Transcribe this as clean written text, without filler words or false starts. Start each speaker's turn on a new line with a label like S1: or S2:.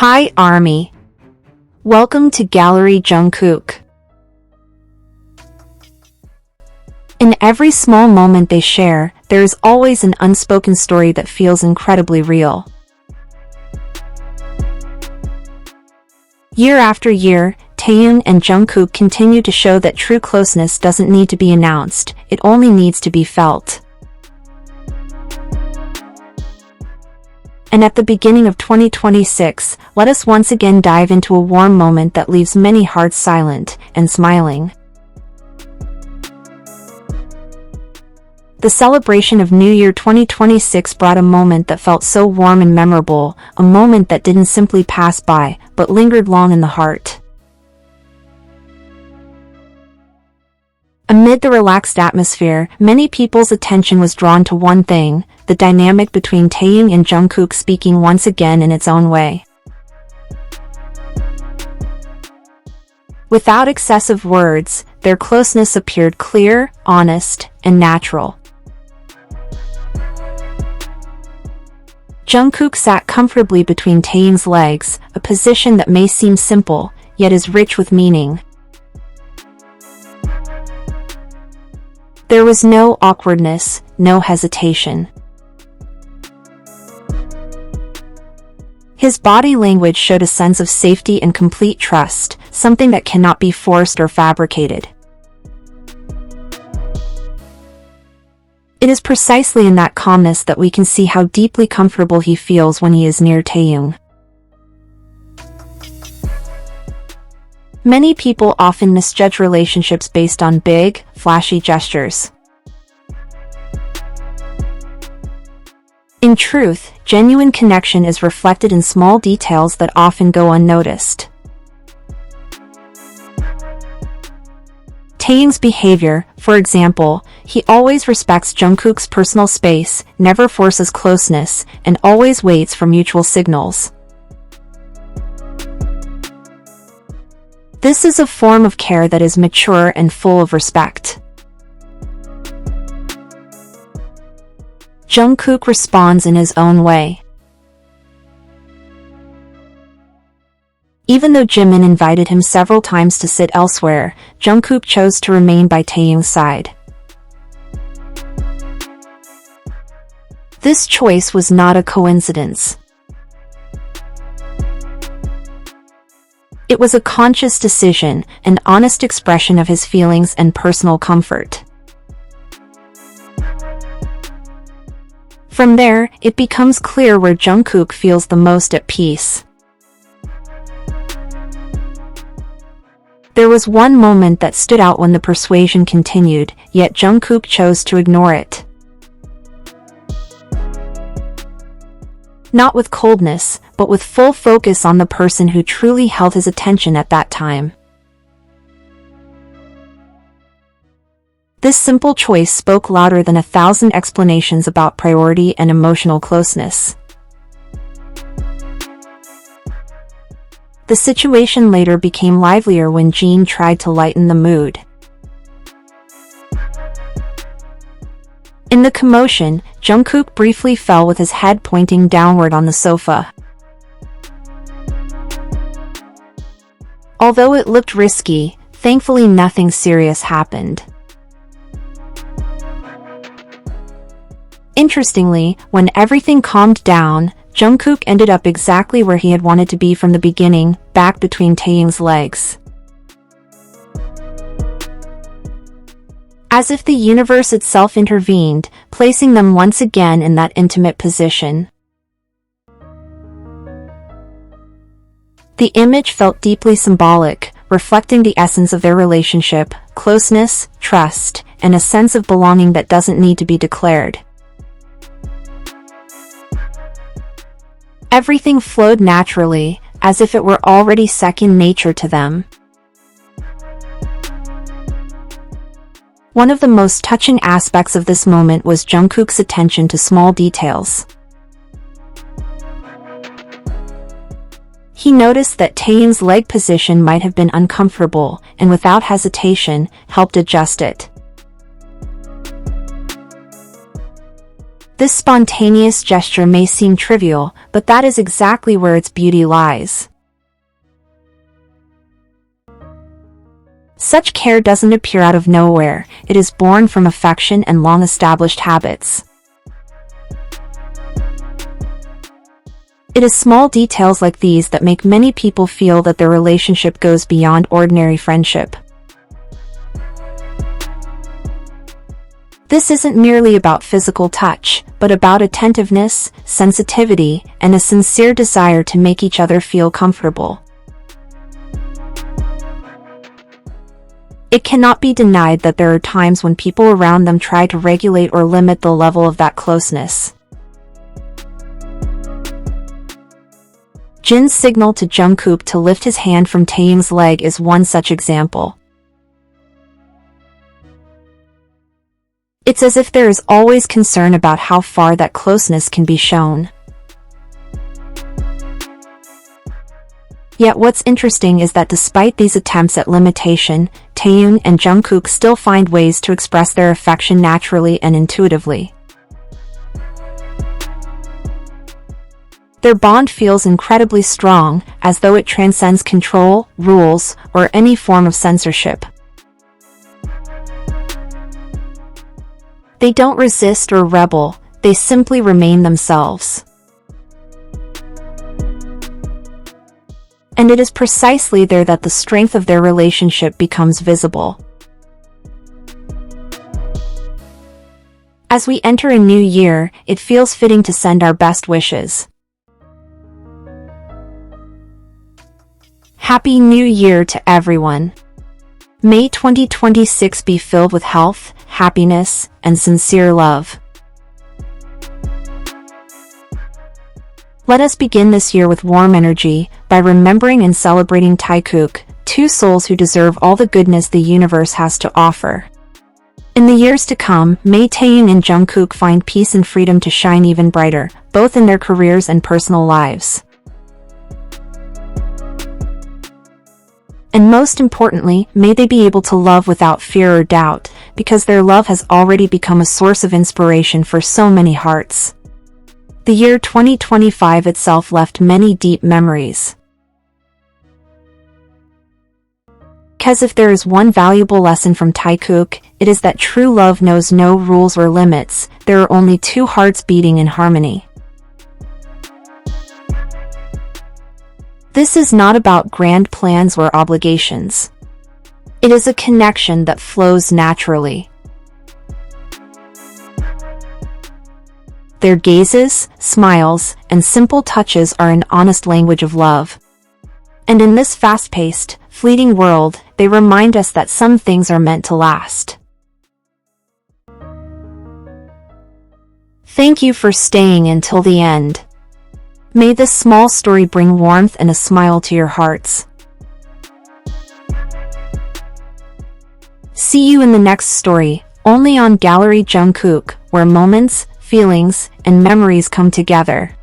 S1: Hi Army! Welcome to Gallery Jungkook. In every small moment they share, there is always an unspoken story that feels incredibly real. Year after year, Taehyung and Jungkook continue to show that true closeness doesn't need to be announced, it only needs to be felt. And at the beginning of 2026, let us once again dive into a warm moment that leaves many hearts silent and smiling. The celebration of New Year 2026 brought a moment that felt so warm and memorable, a moment that didn't simply pass by, but lingered long in the heart. Amid the relaxed atmosphere, many people's attention was drawn to one thing, the dynamic between Taehyung and Jungkook speaking once again in its own way. Without excessive words, their closeness appeared clear, honest, and natural. Jungkook sat comfortably between Taehyung's legs, a position that may seem simple, yet is rich with meaning. There was no awkwardness, no hesitation. His body language showed a sense of safety and complete trust, something that cannot be forced or fabricated. It is precisely in that calmness that we can see how deeply comfortable he feels when he is near Taehyung. Many people often misjudge relationships based on big, flashy gestures. In truth, genuine connection is reflected in small details that often go unnoticed. Taehyung's behavior, for example, he always respects Jungkook's personal space, never forces closeness, and always waits for mutual signals. This is a form of care that is mature and full of respect. Jungkook responds in his own way. Even though Jimin invited him several times to sit elsewhere, Jungkook chose to remain by Taehyung's side. This choice was not a coincidence. It was a conscious decision, an honest expression of his feelings and personal comfort. From there, it becomes clear where Jungkook feels the most at peace. There was one moment that stood out when the persuasion continued, yet Jungkook chose to ignore it. Not with coldness, but with full focus on the person who truly held his attention at that time. This simple choice spoke louder than 1,000 explanations about priority and emotional closeness. The situation later became livelier when Jin tried to lighten the mood. In the commotion, Jungkook briefly fell with his head pointing downward on the sofa. Although it looked risky, thankfully nothing serious happened. Interestingly, when everything calmed down, Jungkook ended up exactly where he had wanted to be from the beginning, back between Taehyung's legs. As if the universe itself intervened, placing them once again in that intimate position. The image felt deeply symbolic, reflecting the essence of their relationship, closeness, trust, and a sense of belonging that doesn't need to be declared. Everything flowed naturally, as if it were already second nature to them. One of the most touching aspects of this moment was Jungkook's attention to small details. He noticed that Taehyung's leg position might have been uncomfortable, and without hesitation, helped adjust it. This spontaneous gesture may seem trivial, but that is exactly where its beauty lies. Such care doesn't appear out of nowhere, it is born from affection and long-established habits. It is small details like these that make many people feel that their relationship goes beyond ordinary friendship. This isn't merely about physical touch, but about attentiveness, sensitivity, and a sincere desire to make each other feel comfortable. It cannot be denied that there are times when people around them try to regulate or limit the level of that closeness. Jin's signal to Jungkook to lift his hand from Taehyung's leg is one such example. It's as if there is always concern about how far that closeness can be shown. Yet what's interesting is that despite these attempts at limitation, Taehyung and Jungkook still find ways to express their affection naturally and intuitively. Their bond feels incredibly strong, as though it transcends control, rules, or any form of censorship. They don't resist or rebel, they simply remain themselves. And it is precisely there that the strength of their relationship becomes visible. As we enter a new year, it feels fitting to send our best wishes. Happy New Year to everyone! May 2026 be filled with health, happiness, and sincere love. Let us begin this year with warm energy, by remembering and celebrating Taekook, two souls who deserve all the goodness the universe has to offer. In the years to come, may Taehyung and Jungkook find peace and freedom to shine even brighter, both in their careers and personal lives. And most importantly, may they be able to love without fear or doubt, because their love has already become a source of inspiration for so many hearts. The year 2025 itself left many deep memories. 'Cause if there is one valuable lesson from Taekook, it is that true love knows no rules or limits, there are only two hearts beating in harmony. This is not about grand plans or obligations. It is a connection that flows naturally. Their gazes, smiles, and simple touches are an honest language of love. And in this fast-paced, fleeting world, they remind us that some things are meant to last. Thank you for staying until the end. May this small story bring warmth and a smile to your hearts. See you in the next story, only on Gallery Jungkook, where moments, feelings, and memories come together.